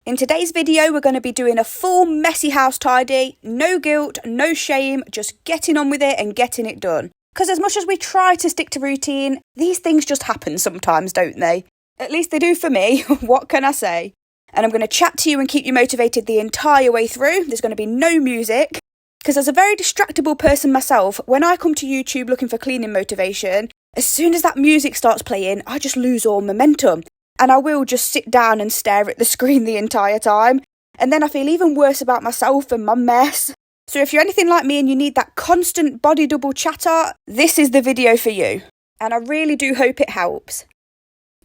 In today's video, we're going to be doing a full messy house tidy. No guilt, no shame, just getting on with it and getting it done. Because as much as we try to stick to routine, these things just happen sometimes, don't they? At least they do for me. What can I say? And I'm going to chat to you and keep you motivated the entire way through. There's going to be no music. Because as a very distractible person myself, when I come to YouTube looking for cleaning motivation, as soon as that music starts playing, I just lose all momentum. And I will just sit down and stare at the screen the entire time. And then I feel even worse about myself and my mess. So if you're anything like me and you need that constant body double chatter, this is the video for you. And I really do hope it helps.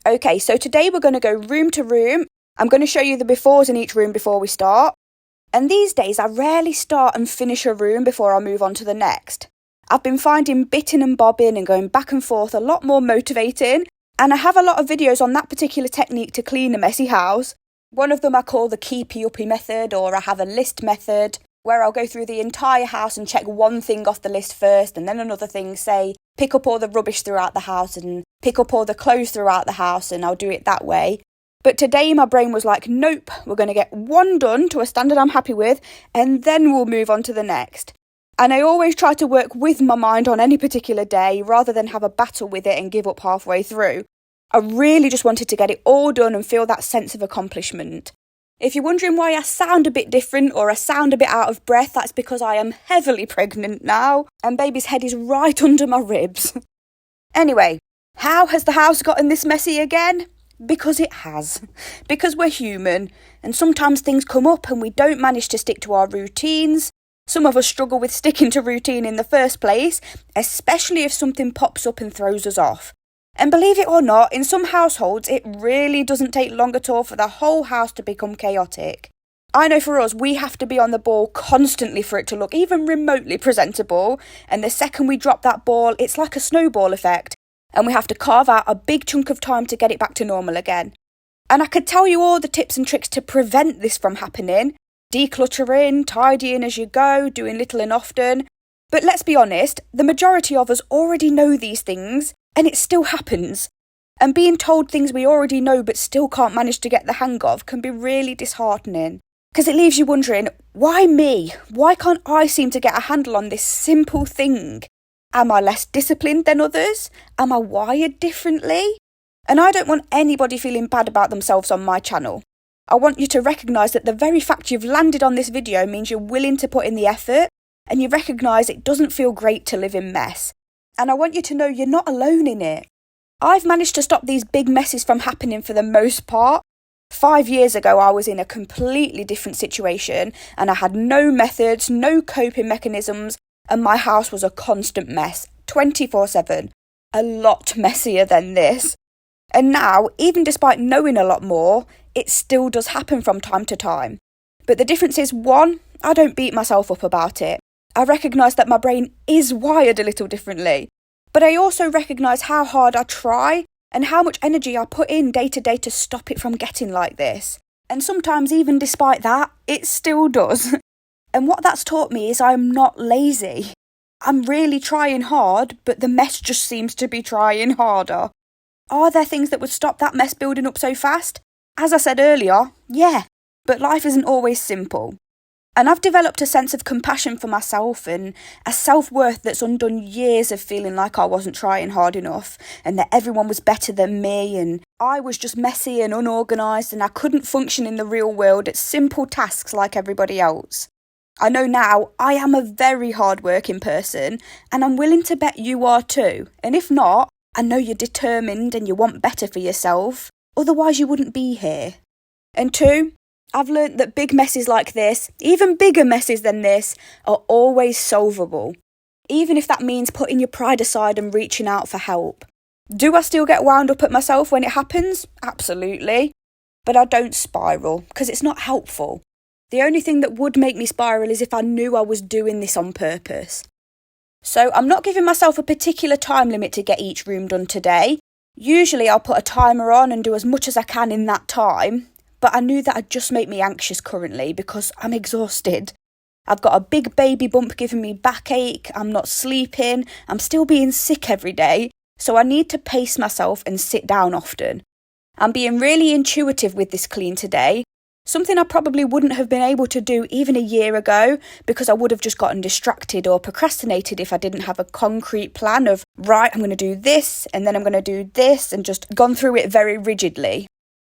Okay, so today we're going to go room to room. I'm going to show you the befores in each room before we start. And these days I rarely start and finish a room before I move on to the next. I've been finding bitting and bobbing and going back and forth a lot more motivating. And I have a lot of videos on that particular technique to clean a messy house. One of them I call the keepy uppy method, or I have a list method, where I'll go through the entire house and check one thing off the list first and then another thing, say, pick up all the rubbish throughout the house and pick up all the clothes throughout the house, and I'll do it that way. But today my brain was like, nope, we're going to get one done to a standard I'm happy with, and then we'll move on to the next. And I always try to work with my mind on any particular day rather than have a battle with it and give up halfway through. I really just wanted to get it all done and feel that sense of accomplishment. If you're wondering why I sound a bit different or I sound a bit out of breath, that's because I am heavily pregnant now and baby's head is right under my ribs. Anyway, how has the house gotten this messy again? Because it has. Because we're human and sometimes things come up and we don't manage to stick to our routines. Some of us struggle with sticking to routine in the first place, especially if something pops up and throws us off. And believe it or not, in some households, it really doesn't take long at all for the whole house to become chaotic. I know for us, we have to be on the ball constantly for it to look even remotely presentable. And the second we drop that ball, it's like a snowball effect. And we have to carve out a big chunk of time to get it back to normal again. And I could tell you all the tips and tricks to prevent this from happening. Decluttering, tidying as you go, doing little and often. But let's be honest, the majority of us already know these things, and it still happens. And being told things we already know but still can't manage to get the hang of can be really disheartening. Because it leaves you wondering, why me? Why can't I seem to get a handle on this simple thing? Am I less disciplined than others? Am I wired differently? And I don't want anybody feeling bad about themselves on my channel. I want you to recognise that the very fact you've landed on this video means you're willing to put in the effort and you recognise it doesn't feel great to live in mess. And I want you to know you're not alone in it. I've managed to stop these big messes from happening for the most part. 5 years ago, I was in a completely different situation and I had no methods, no coping mechanisms, and my house was a constant mess, 24/7. A lot messier than this. And now, even despite knowing a lot more, it still does happen from time to time. But the difference is, one, I don't beat myself up about it. I recognise that my brain is wired a little differently. But I also recognise how hard I try and how much energy I put in day to day to stop it from getting like this. And sometimes even despite that, it still does. And what that's taught me is I'm not lazy. I'm really trying hard, but the mess just seems to be trying harder. Are there things that would stop that mess building up so fast? As I said earlier, yeah, but life isn't always simple. And I've developed a sense of compassion for myself and a self-worth that's undone years of feeling like I wasn't trying hard enough and that everyone was better than me and I was just messy and unorganised and I couldn't function in the real world at simple tasks like everybody else. I know now I am a very hard-working person and I'm willing to bet you are too. And if not, I know you're determined and you want better for yourself. Otherwise you wouldn't be here. And two, I've learnt that big messes like this, even bigger messes than this, are always solvable. Even if that means putting your pride aside and reaching out for help. Do I still get wound up at myself when it happens? Absolutely. But I don't spiral, because it's not helpful. The only thing that would make me spiral is if I knew I was doing this on purpose. So I'm not giving myself a particular time limit to get each room done today. Usually I'll put a timer on and do as much as I can in that time, but I knew that would just make me anxious currently because I'm exhausted. I've got a big baby bump giving me backache, I'm not sleeping, I'm still being sick every day, so I need to pace myself and sit down often. I'm being really intuitive with this clean today, Something I probably wouldn't have been able to do even a year ago because I would have just gotten distracted or procrastinated if I didn't have a concrete plan of, right, I'm going to do this and then I'm going to do this, and just gone through it very rigidly.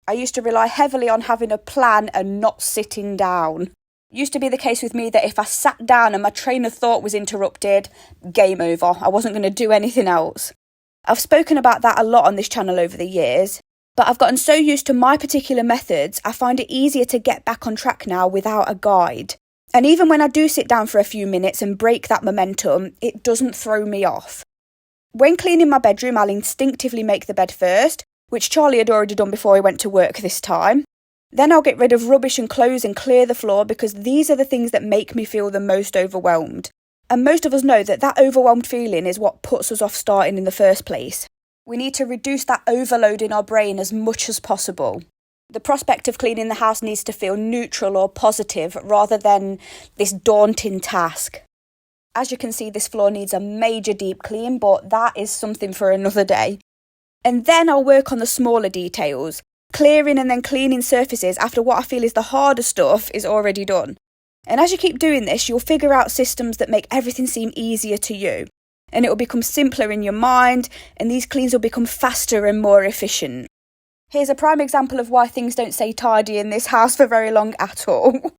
I used to rely heavily on having a plan and not sitting down. It used to be the case with me that if I sat down and my train of thought was interrupted, game over. I wasn't going to do anything else. I've spoken about that a lot on this channel over the years. But I've gotten so used to my particular methods, I find it easier to get back on track now without a guide. And even when I do sit down for a few minutes and break that momentum, it doesn't throw me off. When cleaning my bedroom, I'll instinctively make the bed first, which Charlie had already done before he went to work this time. Then I'll get rid of rubbish and clothes and clear the floor, because these are the things that make me feel the most overwhelmed. And most of us know that that overwhelmed feeling is what puts us off starting in the first place. We need to reduce that overload in our brain as much as possible. The prospect of cleaning the house needs to feel neutral or positive rather than this daunting task. As you can see, this floor needs a major deep clean, but that is something for another day. And then I'll work on the smaller details. Clearing and then cleaning surfaces after what I feel is the harder stuff is already done. And as you keep doing this, you'll figure out systems that make everything seem easier to you. And it will become simpler in your mind, and these cleans will become faster and more efficient. Here's a prime example of why things don't stay tidy in this house for very long at all.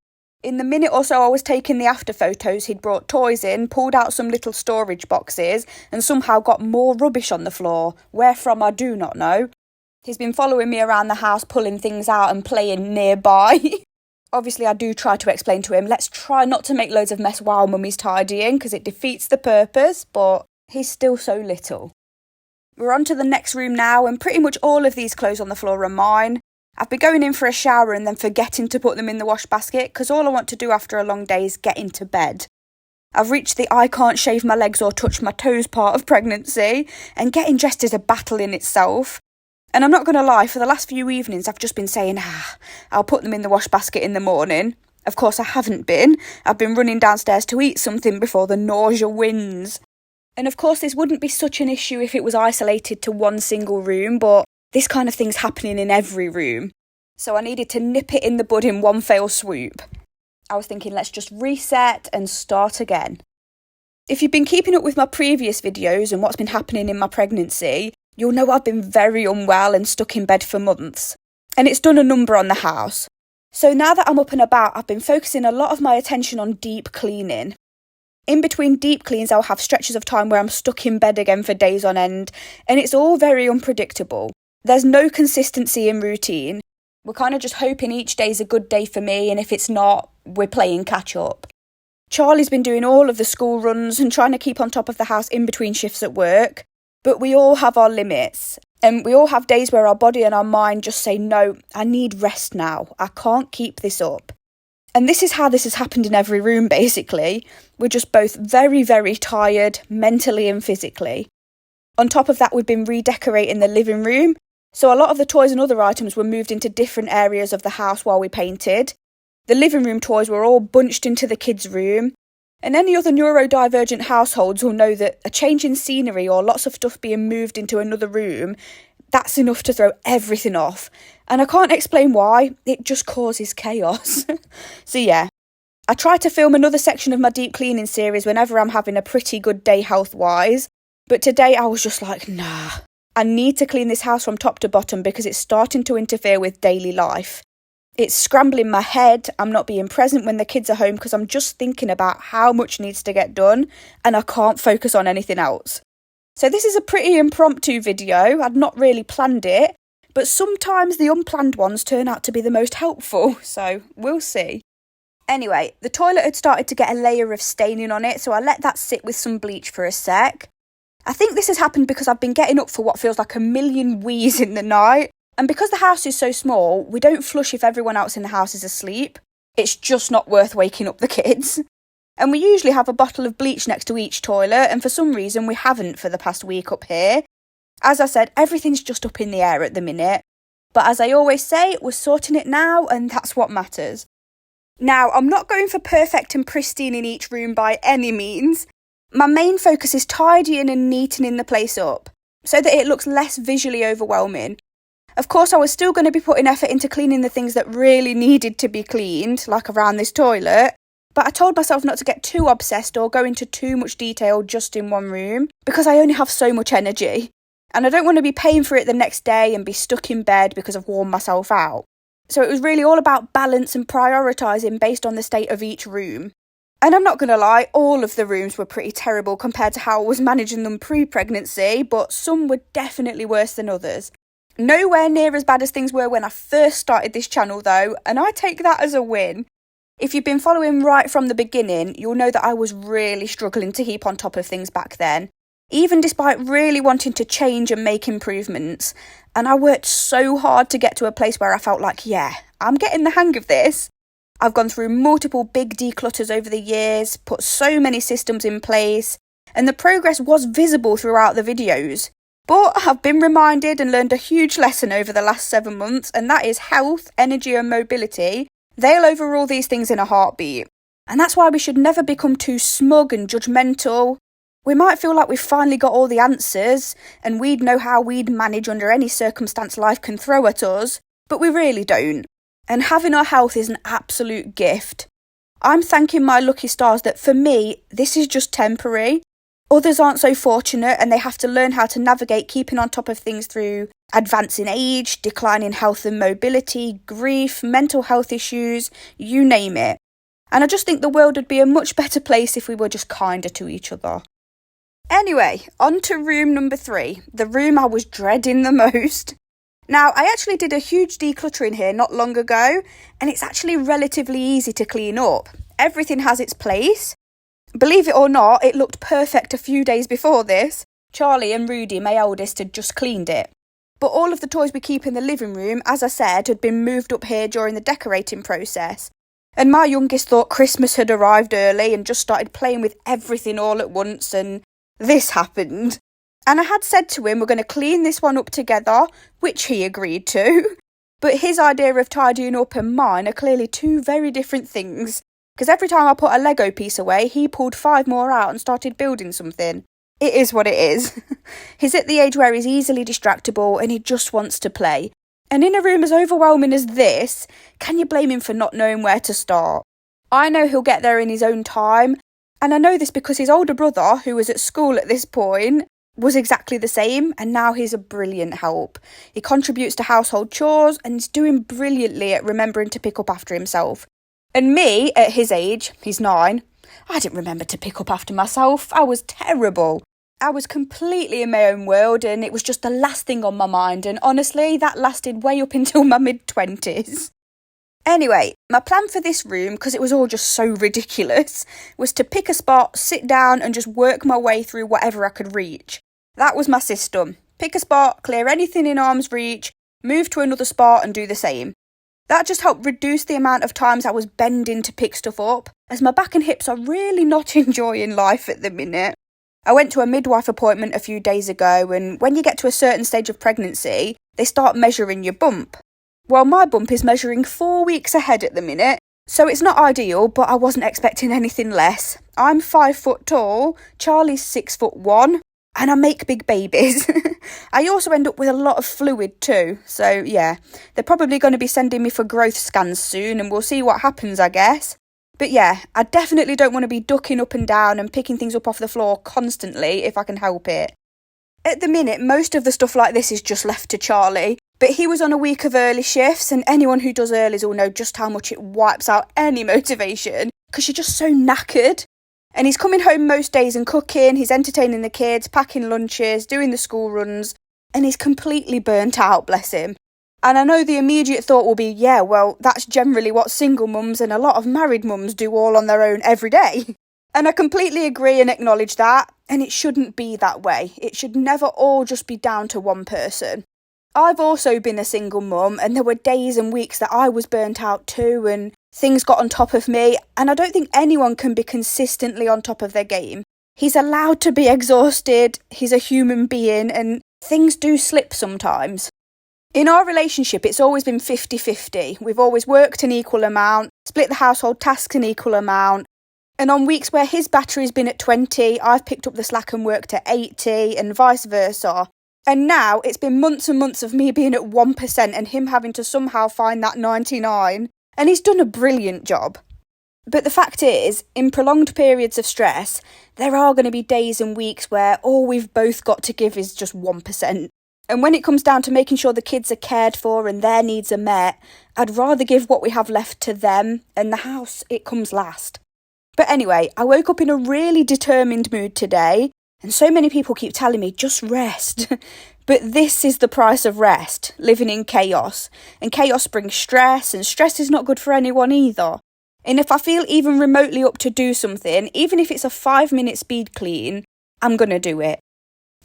In the minute or so I was taking the after photos, he'd brought toys in, pulled out some little storage boxes, and somehow got more rubbish on the floor. Where from, I do not know. He's been following me around the house, pulling things out and playing nearby. Obviously, I do try to explain to him, let's try not to make loads of mess while mummy's tidying, because it defeats the purpose, but he's still so little. We're on to the next room now, and pretty much all of these clothes on the floor are mine. I've been going in for a shower and then forgetting to put them in the wash basket, because all I want to do after a long day is get into bed. I've reached the I can't shave my legs or touch my toes part of pregnancy, and getting dressed is a battle in itself. And I'm not going to lie, for the last few evenings I've just been saying, I'll put them in the wash basket in the morning. Of course I haven't been. I've been running downstairs to eat something before the nausea wins. And of course this wouldn't be such an issue if it was isolated to one single room, but this kind of thing's happening in every room. So I needed to nip it in the bud in one fell swoop. I was thinking, let's just reset and start again. If you've been keeping up with my previous videos and what's been happening in my pregnancy, you'll know I've been very unwell and stuck in bed for months. And it's done a number on the house. So now that I'm up and about, I've been focusing a lot of my attention on deep cleaning. In between deep cleans, I'll have stretches of time where I'm stuck in bed again for days on end, and it's all very unpredictable. There's no consistency in routine. We're kind of just hoping each day's a good day for me, and if it's not, we're playing catch up. Charlie's been doing all of the school runs and trying to keep on top of the house in between shifts at work. But we all have our limits, and we all have days where our body and our mind just say, no, I need rest now. I can't keep this up. And this is how this has happened in every room, basically. We're just both very, very tired, mentally and physically. On top of that, we've been redecorating the living room. So a lot of the toys and other items were moved into different areas of the house while we painted. The living room toys were all bunched into the kids' room. And any other neurodivergent households will know that a change in scenery or lots of stuff being moved into another room, that's enough to throw everything off. And I can't explain why, it just causes chaos. So yeah, I try to film another section of my deep cleaning series whenever I'm having a pretty good day health-wise. But today I was just like, nah, I need to clean this house from top to bottom because it's starting to interfere with daily life. It's scrambling my head, I'm not being present when the kids are home because I'm just thinking about how much needs to get done and I can't focus on anything else. So this is a pretty impromptu video, I'd not really planned it, but sometimes the unplanned ones turn out to be the most helpful, so we'll see. Anyway, the toilet had started to get a layer of staining on it, so I let that sit with some bleach for a sec. I think this has happened because I've been getting up for what feels like a million wheeze in the night. And because the house is so small, we don't flush if everyone else in the house is asleep. It's just not worth waking up the kids. And we usually have a bottle of bleach next to each toilet, and for some reason we haven't for the past week up here. As I said, everything's just up in the air at the minute. But as I always say, we're sorting it now, and that's what matters. Now, I'm not going for perfect and pristine in each room by any means. My main focus is tidying and neatening the place up, so that it looks less visually overwhelming. Of course, I was still going to be putting effort into cleaning the things that really needed to be cleaned, like around this toilet. But I told myself not to get too obsessed or go into too much detail just in one room, because I only have so much energy. And I don't want to be paying for it the next day and be stuck in bed because I've worn myself out. So it was really all about balance and prioritising based on the state of each room. And I'm not going to lie, all of the rooms were pretty terrible compared to how I was managing them pre-pregnancy, but some were definitely worse than others. Nowhere near as bad as things were when I first started this channel though, and I take that as a win. If you've been following right from the beginning, you'll know that I was really struggling to keep on top of things back then, even despite really wanting to change and make improvements. And I worked so hard to get to a place where I felt like, yeah, I'm getting the hang of this. I've gone through multiple big declutters over the years, put so many systems in place, and the progress was visible throughout the videos. But I've been reminded and learned a huge lesson over the last 7 months, and that is health, energy and mobility. They'll overrule these things in a heartbeat. And that's why we should never become too smug and judgmental. We might feel like we've finally got all the answers, and we'd know how we'd manage under any circumstance life can throw at us, but we really don't. And having our health is an absolute gift. I'm thanking my lucky stars that for me, this is just temporary. Others aren't so fortunate and they have to learn how to navigate keeping on top of things through advancing age, declining health and mobility, grief, mental health issues, you name it. And I just think the world would be a much better place if we were just kinder to each other. Anyway, on to room number 3, the room I was dreading the most. Now, I actually did a huge decluttering here not long ago, and it's actually relatively easy to clean up. Everything has its place. Believe it or not, it looked perfect a few days before this. Charlie and Rudy, my eldest, had just cleaned it. But all of the toys we keep in the living room, as I said, had been moved up here during the decorating process. And my youngest thought Christmas had arrived early and just started playing with everything all at once, and this happened. And I had said to him we're going to clean this one up together, which he agreed to. But his idea of tidying up and mine are clearly two very different things. Because every time I put a Lego piece away, he pulled 5 more out and started building something. It is what it is. He's at the age where he's easily distractible and he just wants to play. And in a room as overwhelming as this, can you blame him for not knowing where to start? I know he'll get there in his own time. And I know this because his older brother, who was at school at this point, was exactly the same, and now he's a brilliant help. He contributes to household chores and he's doing brilliantly at remembering to pick up after himself. And me, at his age, he's 9, I didn't remember to pick up after myself. I was terrible. I was completely in my own world and it was just the last thing on my mind, and honestly, that lasted way up until my mid-20s. Anyway, my plan for this room, because it was all just so ridiculous, was to pick a spot, sit down and just work my way through whatever I could reach. That was my system. Pick a spot, clear anything in arm's reach, move to another spot and do the same. That just helped reduce the amount of times I was bending to pick stuff up, as my back and hips are really not enjoying life at the minute. I went to a midwife appointment a few days ago, and when you get to a certain stage of pregnancy, they start measuring your bump. Well, my bump is measuring 4 weeks ahead at the minute, so it's not ideal, but I wasn't expecting anything less. I'm 5 foot tall, Charlie's 6'1", and I make big babies. I also end up with a lot of fluid too, so yeah, they're probably going to be sending me for growth scans soon and we'll see what happens, I guess. But yeah, I definitely don't want to be ducking up and down and picking things up off the floor constantly if I can help it. At the minute, most of the stuff like this is just left to Charlie, but he was on a week of early shifts, and anyone who does earlys will know just how much it wipes out any motivation, because you're just so knackered. And he's coming home most days and cooking, he's entertaining the kids, packing lunches, doing the school runs, and he's completely burnt out, bless him. And I know the immediate thought will be, yeah, well, that's generally what single mums and a lot of married mums do all on their own every day. And I completely agree and acknowledge that, and it shouldn't be that way. It should never all just be down to one person. I've also been a single mum, and there were days and weeks that I was burnt out too, and things got on top of me, and I don't think anyone can be consistently on top of their game. He's allowed to be exhausted, he's a human being, and things do slip sometimes. In our relationship, it's always been 50-50. We've always worked an equal amount, split the household tasks an equal amount, and on weeks where his battery's been at 20, I've picked up the slack and worked at 80, and vice versa. And now it's been months and months of me being at 1% and him having to somehow find that 99. And he's done a brilliant job. But the fact is, in prolonged periods of stress, there are going to be days and weeks where all we've both got to give is just 1%. And when it comes down to making sure the kids are cared for and their needs are met, I'd rather give what we have left to them, and the house, it comes last. But anyway, I woke up in a really determined mood today, and so many people keep telling me, just rest. But this is the price of rest, living in chaos. And chaos brings stress, and stress is not good for anyone either. And if I feel even remotely up to do something, even if it's a 5-minute speed clean, I'm going to do it.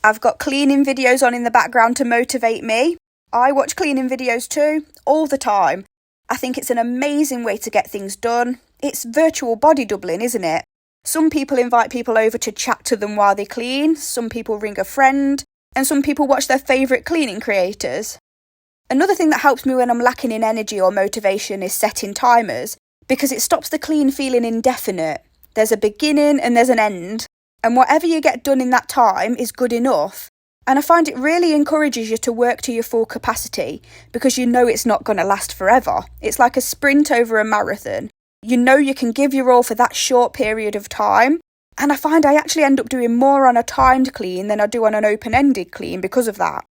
I've got cleaning videos on in the background to motivate me. I watch cleaning videos too, all the time. I think it's an amazing way to get things done. It's virtual body doubling, isn't it? Some people invite people over to chat to them while they clean, some people ring a friend, and some people watch their favourite cleaning creators. Another thing that helps me when I'm lacking in energy or motivation is setting timers, because it stops the clean feeling indefinite. There's a beginning and there's an end. And whatever you get done in that time is good enough. And I find it really encourages you to work to your full capacity because you know it's not going to last forever. It's like a sprint over a marathon. You know you can give your all for that short period of time. And I find I actually end up doing more on a timed clean than I do on an open-ended clean because of that.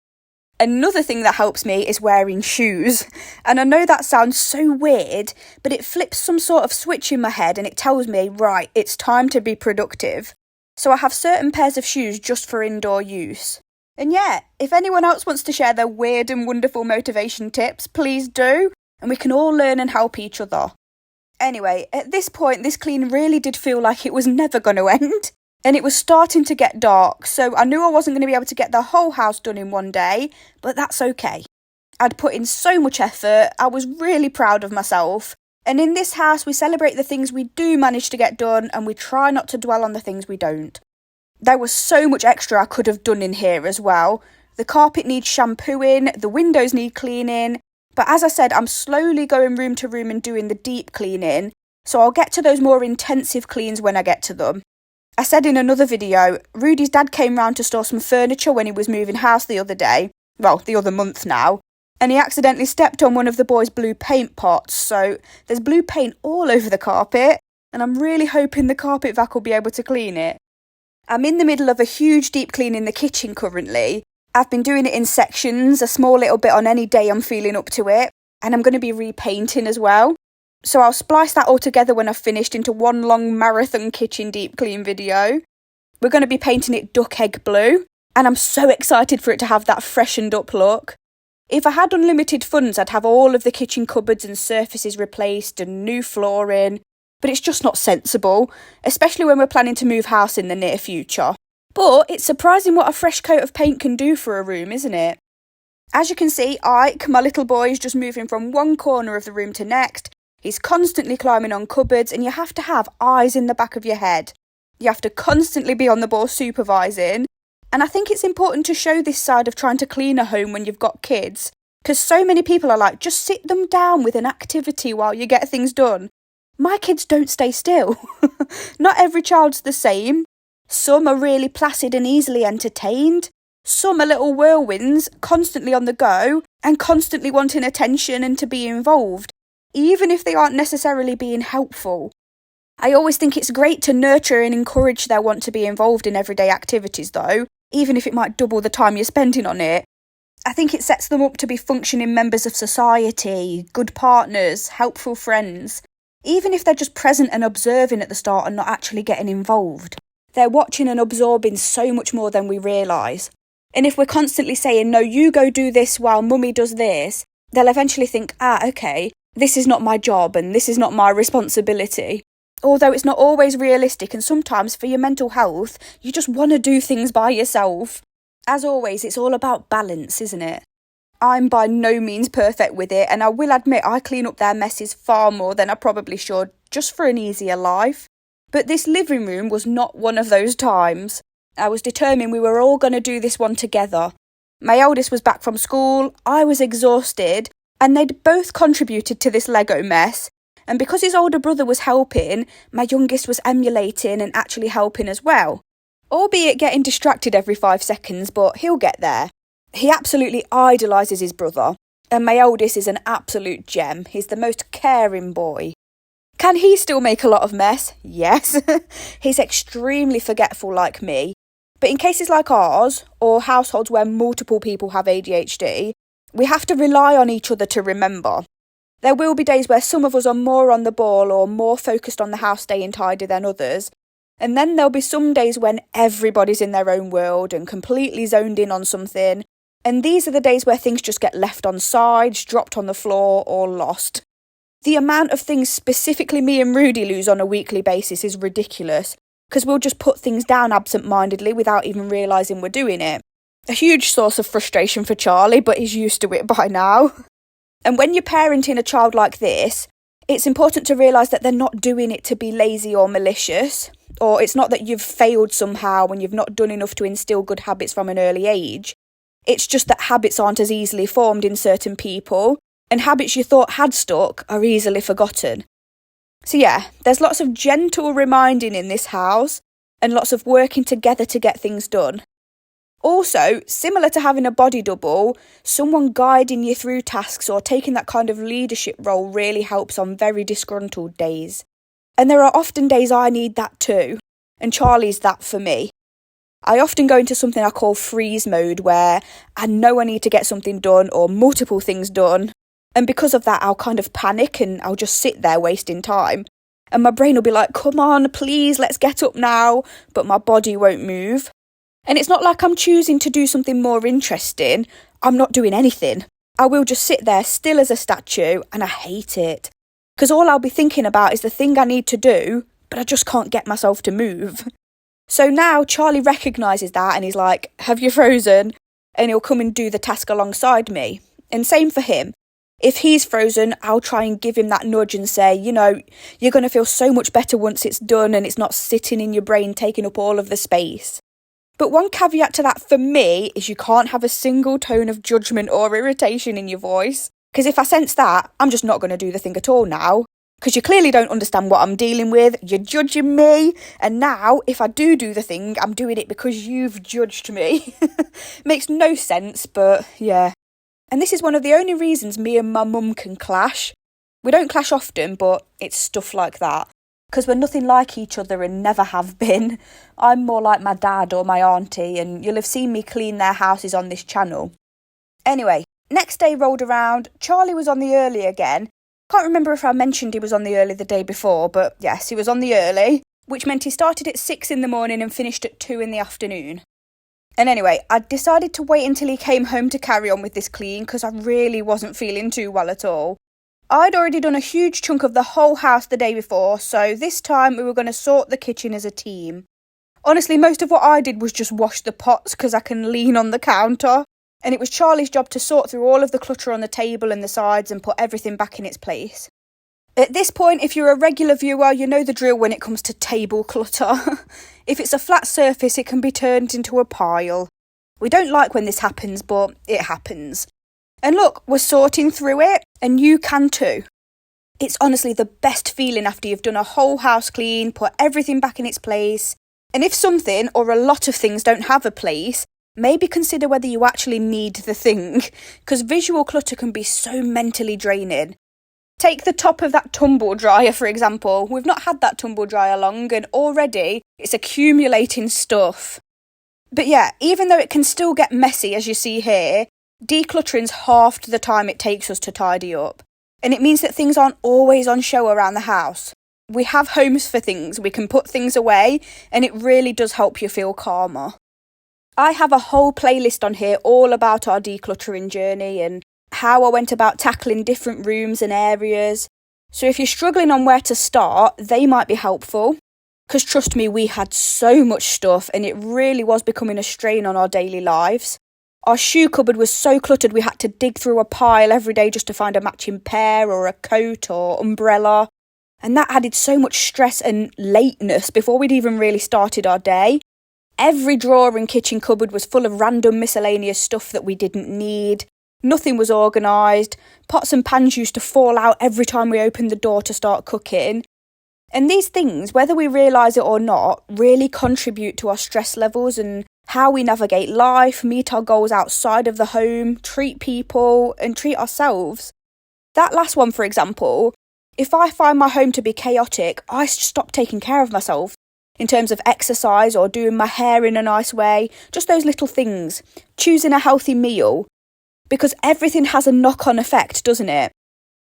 Another thing that helps me is wearing shoes. And I know that sounds so weird, but it flips some sort of switch in my head and it tells me, right, it's time to be productive. So I have certain pairs of shoes just for indoor use. And yeah, if anyone else wants to share their weird and wonderful motivation tips, please do, and we can all learn and help each other. Anyway, at this point, this clean really did feel like it was never going to end. And it was starting to get dark, so I knew I wasn't going to be able to get the whole house done in one day, but that's okay. I'd put in so much effort, I was really proud of myself. And in this house, we celebrate the things we do manage to get done and we try not to dwell on the things we don't. There was so much extra I could have done in here as well. The carpet needs shampooing, the windows need cleaning. But as I said, I'm slowly going room to room and doing the deep cleaning. So I'll get to those more intensive cleans when I get to them. I said in another video, Rudy's dad came round to store some furniture when he was moving house the other day. Well, the other month now. And he accidentally stepped on one of the boys' blue paint pots, so there's blue paint all over the carpet, and I'm really hoping the carpet vac will be able to clean it. I'm in the middle of a huge deep clean in the kitchen currently. I've been doing it in sections, a small little bit on any day I'm feeling up to it, and I'm going to be repainting as well. So I'll splice that all together when I've finished into one long marathon kitchen deep clean video. We're going to be painting it duck egg blue, and I'm so excited for it to have that freshened up look. If I had unlimited funds, I'd have all of the kitchen cupboards and surfaces replaced and new flooring, but it's just not sensible, especially when we're planning to move house in the near future. But it's surprising what a fresh coat of paint can do for a room, isn't it? As you can see, Ike, my little boy, is just moving from one corner of the room to next. He's constantly climbing on cupboards, and you have to have eyes in the back of your head. You have to constantly be on the ball supervising. And I think it's important to show this side of trying to clean a home when you've got kids, because so many people are like, just sit them down with an activity while you get things done. My kids don't stay still. Not every child's the same. Some are really placid and easily entertained. Some are little whirlwinds, constantly on the go and constantly wanting attention and to be involved, even if they aren't necessarily being helpful. I always think it's great to nurture and encourage their want to be involved in everyday activities though, even if it might double the time you're spending on it. I think it sets them up to be functioning members of society, good partners, helpful friends, even if they're just present and observing at the start and not actually getting involved. They're watching and absorbing so much more than we realise. And if we're constantly saying, no, you go do this while mummy does this, they'll eventually think, okay, this is not my job and this is not my responsibility. Although it's not always realistic, and sometimes for your mental health, you just want to do things by yourself. As always, it's all about balance, isn't it? I'm by no means perfect with it, and I will admit I clean up their messes far more than I probably should, just for an easier life. But this living room was not one of those times. I was determined we were all going to do this one together. My eldest was back from school, I was exhausted, and they'd both contributed to this Lego mess. And because his older brother was helping, my youngest was emulating and actually helping as well. Albeit getting distracted every 5 seconds, but he'll get there. He absolutely idolises his brother, and my eldest is an absolute gem. He's the most caring boy. Can he still make a lot of mess? Yes. He's extremely forgetful like me. But in cases like ours, or households where multiple people have ADHD, we have to rely on each other to remember. There will be days where some of us are more on the ball or more focused on the house staying tidy than others. And then there'll be some days when everybody's in their own world and completely zoned in on something. And these are the days where things just get left on sides, dropped on the floor, or lost. The amount of things specifically me and Rudy lose on a weekly basis is ridiculous, because we'll just put things down absent-mindedly without even realising we're doing it. A huge source of frustration for Charlie, but he's used to it by now. And when you're parenting a child like this, it's important to realise that they're not doing it to be lazy or malicious, or it's not that you've failed somehow when you've not done enough to instil good habits from an early age. It's just that habits aren't as easily formed in certain people, and habits you thought had stuck are easily forgotten. So yeah, there's lots of gentle reminding in this house, and lots of working together to get things done. Also, similar to having a body double, someone guiding you through tasks or taking that kind of leadership role really helps on very disgruntled days. And there are often days I need that too, and Charlie's that for me. I often go into something I call freeze mode, where I know I need to get something done or multiple things done, and because of that I'll kind of panic and I'll just sit there wasting time. And my brain will be like, come on, please, let's get up now, but my body won't move. And it's not like I'm choosing to do something more interesting. I'm not doing anything. I will just sit there still as a statue, and I hate it. Because all I'll be thinking about is the thing I need to do, but I just can't get myself to move. So now Charlie recognises that and he's like, have you frozen? And he'll come and do the task alongside me. And same for him. If he's frozen, I'll try and give him that nudge and say, you're going to feel so much better once it's done and it's not sitting in your brain taking up all of the space. But one caveat to that for me is you can't have a single tone of judgment or irritation in your voice. Because if I sense that, I'm just not going to do the thing at all now. Because you clearly don't understand what I'm dealing with, you're judging me, and now, if I do the thing, I'm doing it because you've judged me. Makes no sense, but yeah. And this is one of the only reasons me and my mum can clash. We don't clash often, but it's stuff like that. Because we're nothing like each other and never have been. I'm more like my dad or my auntie, and you'll have seen me clean their houses on this channel. Anyway, next day rolled around, Charlie was on the early again. Can't remember if I mentioned he was on the early the day before, but yes, he was on the early, which meant he started at 6 in the morning and finished at 2 in the afternoon. And anyway, I decided to wait until he came home to carry on with this clean because I really wasn't feeling too well at all. I'd already done a huge chunk of the whole house the day before, so this time we were going to sort the kitchen as a team. Honestly, most of what I did was just wash the pots because I can lean on the counter. And it was Charlie's job to sort through all of the clutter on the table and the sides and put everything back in its place. At this point, if you're a regular viewer, you know the drill when it comes to table clutter. If it's a flat surface, it can be turned into a pile. We don't like when this happens, but it happens. And look, we're sorting through it, and you can too. It's honestly the best feeling after you've done a whole house clean, put everything back in its place. And if something or a lot of things don't have a place, maybe consider whether you actually need the thing, because visual clutter can be so mentally draining. Take the top of that tumble dryer, for example. We've not had that tumble dryer long, and already it's accumulating stuff. But yeah, even though it can still get messy, as you see here, decluttering's halved the time it takes us to tidy up. And it means that things aren't always on show around the house. We have homes for things, we can put things away, and it really does help you feel calmer. I have a whole playlist on here all about our decluttering journey and how I went about tackling different rooms and areas. So if you're struggling on where to start, they might be helpful. Because trust me, we had so much stuff and it really was becoming a strain on our daily lives. Our shoe cupboard was so cluttered we had to dig through a pile every day just to find a matching pair or a coat or umbrella. And that added so much stress and lateness before we'd even really started our day. Every drawer and kitchen cupboard was full of random miscellaneous stuff that we didn't need. Nothing was organised. Pots and pans used to fall out every time we opened the door to start cooking. And these things, whether we realise it or not, really contribute to our stress levels and how we navigate life, meet our goals outside of the home, treat people, and treat ourselves. That last one, for example, if I find my home to be chaotic, I stop taking care of myself in terms of exercise or doing my hair in a nice way, just those little things, choosing a healthy meal, because everything has a knock-on effect, doesn't it?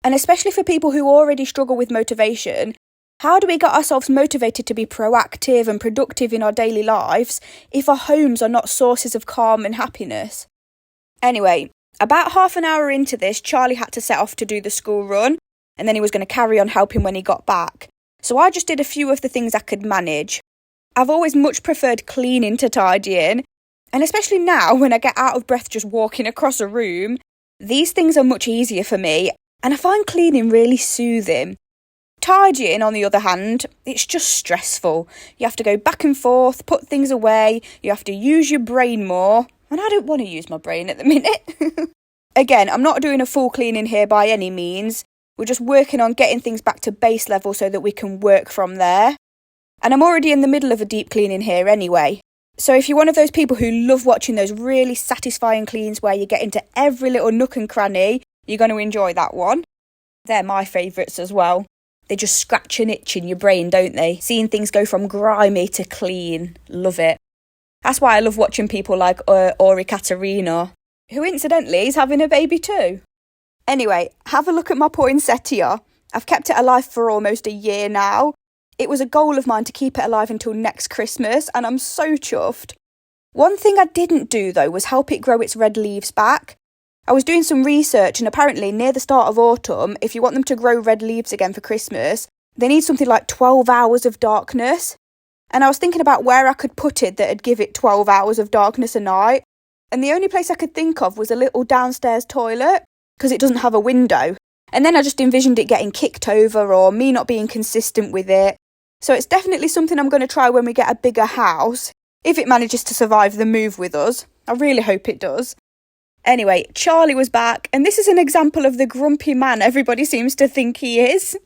And especially for people who already struggle with motivation, how do we get ourselves motivated to be proactive and productive in our daily lives if our homes are not sources of calm and happiness? Anyway, about half an hour into this, Charlie had to set off to do the school run, and then he was going to carry on helping when he got back. So I just did a few of the things I could manage. I've always much preferred cleaning to tidying, and especially now when I get out of breath just walking across a room, these things are much easier for me, and I find cleaning really soothing. Tidying, on the other hand, it's just stressful. You have to go back and forth, put things away, you have to use your brain more, and I don't want to use my brain at the minute. Again, I'm not doing a full cleaning here by any means. We're just working on getting things back to base level so that we can work from there. And I'm already in the middle of a deep cleaning here anyway. So if you're one of those people who love watching those really satisfying cleans where you get into every little nook and cranny, you're going to enjoy that one. They're my favourites as well. They just scratch an itch in your brain, don't they? Seeing things go from grimy to clean. Love it. That's why I love watching people like Ori Katerina, who incidentally is having a baby too. Anyway, have a look at my poinsettia. I've kept it alive for almost a year now. It was a goal of mine to keep it alive until next Christmas, and I'm so chuffed. One thing I didn't do though was help it grow its red leaves back. I was doing some research, and apparently near the start of autumn, if you want them to grow red leaves again for Christmas, they need something like 12 hours of darkness. And I was thinking about where I could put it that'd give it 12 hours of darkness a night. And the only place I could think of was a little downstairs toilet, because it doesn't have a window. And then I just envisioned it getting kicked over or me not being consistent with it. So it's definitely something I'm going to try when we get a bigger house, if it manages to survive the move with us. I really hope it does. Anyway, Charlie was back, and this is an example of the grumpy man everybody seems to think he is.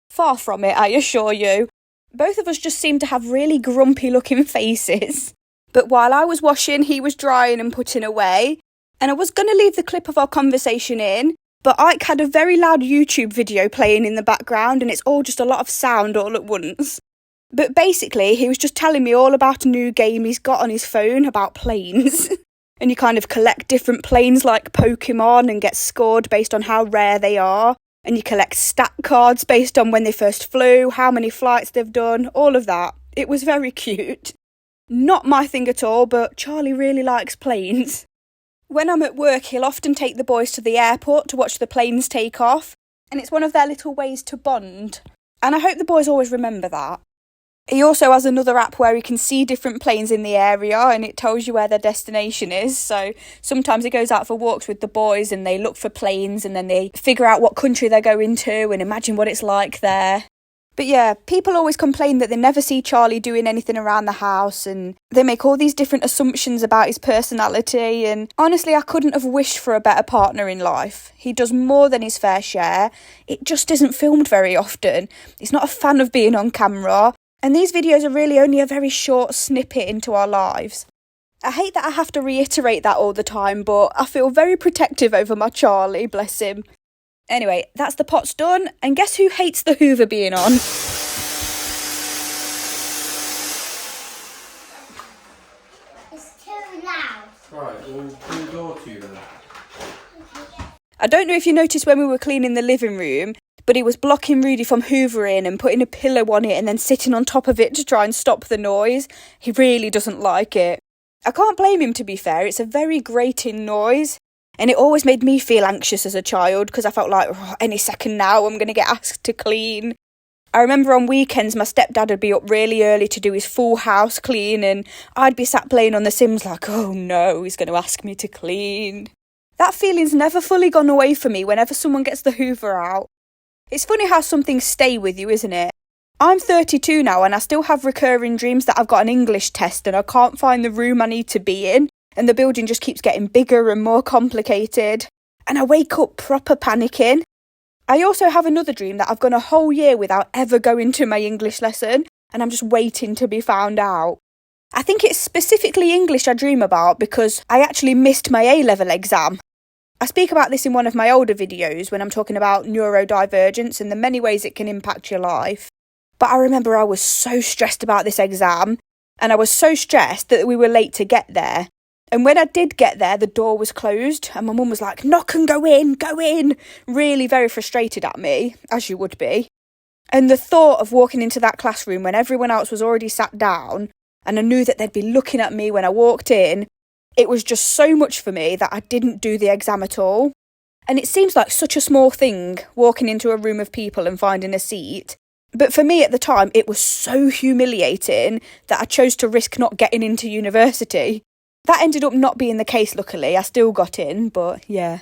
Far from it, I assure you. Both of us just seem to have really grumpy looking faces. But while I was washing, he was drying and putting away. And I was going to leave the clip of our conversation in, but Ike had a very loud YouTube video playing in the background, and it's all just a lot of sound all at once. But basically, he was just telling me all about a new game he's got on his phone about planes. And you kind of collect different planes like Pokemon and get scored based on how rare they are. And you collect stat cards based on when they first flew, how many flights they've done, all of that. It was very cute. Not my thing at all, but Charlie really likes planes. When I'm at work, he'll often take the boys to the airport to watch the planes take off. And it's one of their little ways to bond. And I hope the boys always remember that. He also has another app where he can see different planes in the area and it tells you where their destination is. So sometimes he goes out for walks with the boys and they look for planes and then they figure out what country they're going to and imagine what it's like there. But yeah, people always complain that they never see Charlie doing anything around the house and they make all these different assumptions about his personality, and honestly I couldn't have wished for a better partner in life. He does more than his fair share. It just isn't filmed very often. He's not a fan of being on camera. And these videos are really only a very short snippet into our lives. I hate that I have to reiterate that all the time, but I feel very protective over my Charlie, bless him. Anyway, that's the pots done, and guess who hates the Hoover being on? It's too loud. Right, we'll do the door to you then. I don't know if you noticed when we were cleaning the living room, but he was blocking Rudy from hoovering and putting a pillow on it and then sitting on top of it to try and stop the noise. He really doesn't like it. I can't blame him, to be fair. It's a very grating noise. And it always made me feel anxious as a child because I felt like, any second now I'm going to get asked to clean. I remember on weekends my stepdad would be up really early to do his full house clean and I'd be sat playing on The Sims like, oh no, he's going to ask me to clean. That feeling's never fully gone away for me whenever someone gets the Hoover out. It's funny how some things stay with you, isn't it? I'm 32 now and I still have recurring dreams that I've got an English test and I can't find the room I need to be in and the building just keeps getting bigger and more complicated. And I wake up proper panicking. I also have another dream that I've gone a whole year without ever going to my English lesson and I'm just waiting to be found out. I think it's specifically English I dream about because I actually missed my A-level exam. I speak about this in one of my older videos when I'm talking about neurodivergence and the many ways it can impact your life. But I remember I was so stressed about this exam, and I was so stressed that we were late to get there. And when I did get there, the door was closed and my mum was like, knock and go in, really very frustrated at me, as you would be. And the thought of walking into that classroom when everyone else was already sat down and I knew that they'd be looking at me when I walked in, it was just so much for me that I didn't do the exam at all. And it seems like such a small thing, walking into a room of people and finding a seat. But for me at the time, it was so humiliating that I chose to risk not getting into university. That ended up not being the case, luckily. I still got in, but yeah.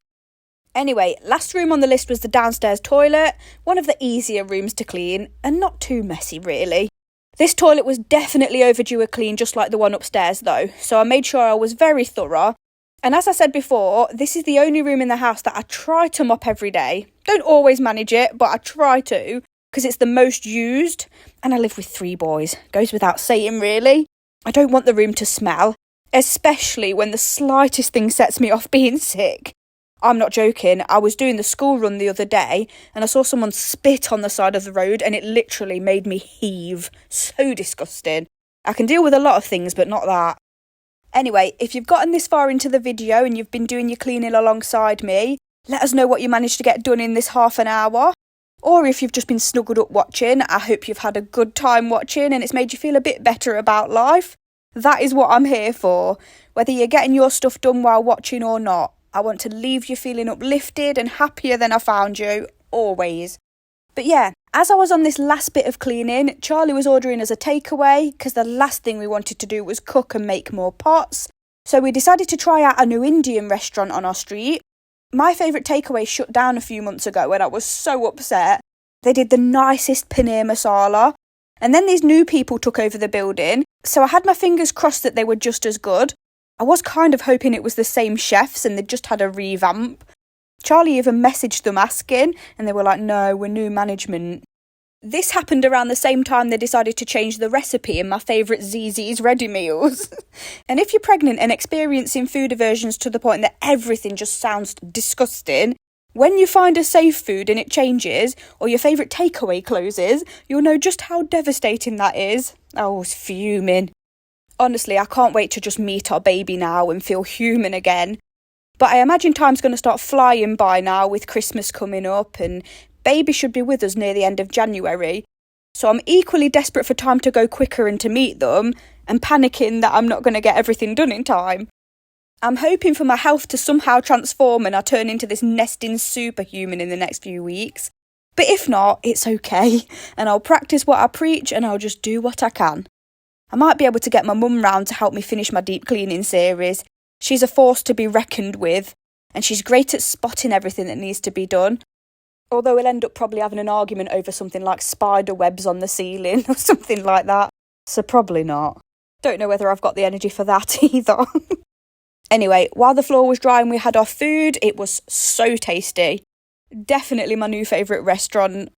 Anyway, last room on the list was the downstairs toilet, one of the easier rooms to clean, and not too messy, really. This toilet was definitely overdue a clean, just like the one upstairs though, so I made sure I was very thorough. And as I said before, this is the only room in the house that I try to mop every day. Don't always manage it, but I try to, because it's the most used, and I live with 3 boys. Goes without saying, really. I don't want the room to smell, especially when the slightest thing sets me off being sick. I'm not joking, I was doing the school run the other day and I saw someone spit on the side of the road and it literally made me heave. So disgusting. I can deal with a lot of things, but not that. Anyway, if you've gotten this far into the video and you've been doing your cleaning alongside me, let us know what you managed to get done in this half an hour. Or if you've just been snuggled up watching, I hope you've had a good time watching and it's made you feel a bit better about life. That is what I'm here for. Whether you're getting your stuff done while watching or not, I want to leave you feeling uplifted and happier than I found you, always. But yeah, as I was on this last bit of cleaning, Charlie was ordering us a takeaway because the last thing we wanted to do was cook and make more pots. So we decided to try out a new Indian restaurant on our street. My favourite takeaway shut down a few months ago and I was so upset. They did the nicest paneer masala. And then these new people took over the building, so I had my fingers crossed that they were just as good. I was kind of hoping it was the same chefs and they'd just had a revamp. Charlie even messaged them asking, and they were like, no, we're new management. This happened around the same time they decided to change the recipe in my favourite ZZ's ready meals. And if you're pregnant and experiencing food aversions to the point that everything just sounds disgusting, when you find a safe food and it changes, or your favourite takeaway closes, you'll know just how devastating that is. I was fuming. Honestly, I can't wait to just meet our baby now and feel human again. But I imagine time's going to start flying by now with Christmas coming up and baby should be with us near the end of January. So I'm equally desperate for time to go quicker and to meet them and panicking that I'm not going to get everything done in time. I'm hoping for my health to somehow transform and I turn into this nesting superhuman in the next few weeks. But if not, it's okay. And I'll practice what I preach and I'll just do what I can. I might be able to get my mum round to help me finish my deep cleaning series. She's a force to be reckoned with, and she's great at spotting everything that needs to be done. Although we'll end up probably having an argument over something like spider webs on the ceiling or something like that. So probably not. Don't know whether I've got the energy for that either. Anyway, while the floor was dry and we had our food, it was so tasty. Definitely my new favourite restaurant.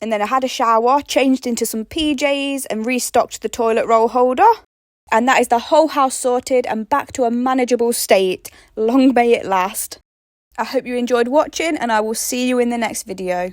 And then I had a shower, changed into some PJs and restocked the toilet roll holder. And that is the whole house sorted and back to a manageable state. Long may it last. I hope you enjoyed watching and I will see you in the next video.